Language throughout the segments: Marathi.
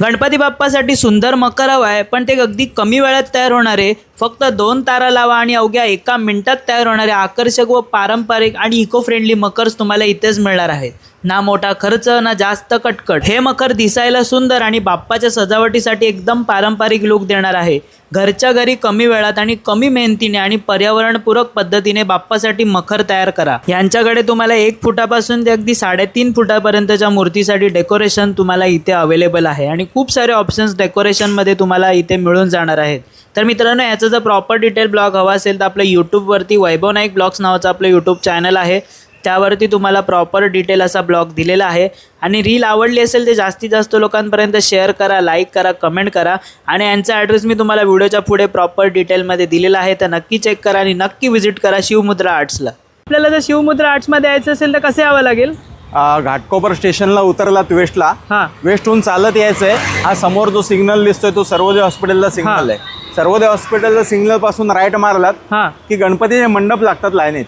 गणपती बाप्पासाठी सुंदर मकर हवा आहे, पण ते अगदी कमी वेळात तयार होणारे, फक्त 2 तारा लावा आणि अवघ्या 1 मिनिटात तयार होणारे आकर्षक व पारंपरिक आणि इको फ्रेंडली मकर्स तुम्हाला इथेच मिळणार आहेत. ना मोठा खर्च ना जास्त कटकट. हे मकर दिसायला सुंदर आणि बाप्पाच्या सजावटीसाठी एकदम पारंपरिक लुक देणार आहे. घरच्या घरी कमी वेळात आणि कमी मेहनतीने आणि पर्यावरणपूरक पद्धतीने बाप्पासाठी मखर तयार करा. यांच्याकडे तुम्हाला 1 फुटापासून ते अगदी 3.5 फुटापर्यंतच्या मूर्तीसाठी डेकोरेशन तुम्हाला इथे अवेलेबल आहे आणि खूप सारे ऑप्शन्स डेकोरेशनमध्ये तुम्हाला इथे मिळून जाणार आहेत. तर मित्रांनो, याचा जर प्रॉपर डिटेल ब्लॉग हवा असेल तर आपलं यूट्यूबवरती वैभव नाईक ब्लॉग्स नावाचं आपलं यूट्यूब चॅनल आहे, त्यावरती तुम्हाला प्रॉपर डिटेल असा ब्लॉग दिलेला आहे. आणि रील आवडली असेल ते जास्तीत जास्त लोकांपर्यंत शेअर करा, लाईक करा, कमेंट करा. आणि यांचा ॲड्रेस मी तुम्हाला व्हिडिओच्या पुढे प्रॉपर डिटेलमध्ये दिलेला आहे, तर नक्की चेक करा आणि नक्की व्हिजिट करा शिवमुद्रा आर्ट्सला. आपल्याला जर शिवमुद्रा आर्ट्समध्ये यायचं असेल तर कसं यावं लागेल? घाटकोपर स्टेशनला उतरलात वेस्टला, वेस्टहून चालत यायचं आहे. हा समोर जो सिग्नल दिसतोय तो सर्वोदय हॉस्पिटलचा सिग्नल आहे. सर्वोदय हॉस्पिटलच्या सिग्नल पासून राईट मारलात की गणपतीचे मंडप लागतात लाईनीत.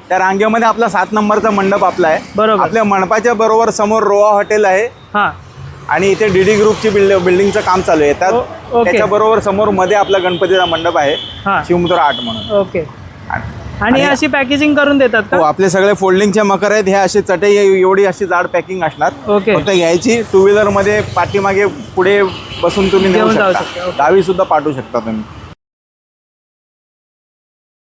त्या रांगेमध्ये आपला 7 नंबरचा मंडप आपला आहे. बरोबर. आपल्या मंडपाच्या बरोबर समोर रोहा हॉटेल आहे आणि इथे डीडी ग्रुपची बिल्डिंगचं काम चालू आहे. त्याच्या बरोबर समोर मध्ये आपला गणपतीचा मंडप आहे, शिवमुद्रा आर्ट म्हणून. ओके. आणि अशी पॅकेजिंग करून देतात का? हो, आपले सगळे फोल्डिंगचे मकर आहेत. हे असे चटई एवढी अशी जाड पॅकिंग असणार. फक्त घ्यायची, 2 व्हीलर मध्ये पाठीमागे पुढे बसून तुम्ही नेऊ शकता. डावी सुद्धा पाठवू शकता तुम्ही.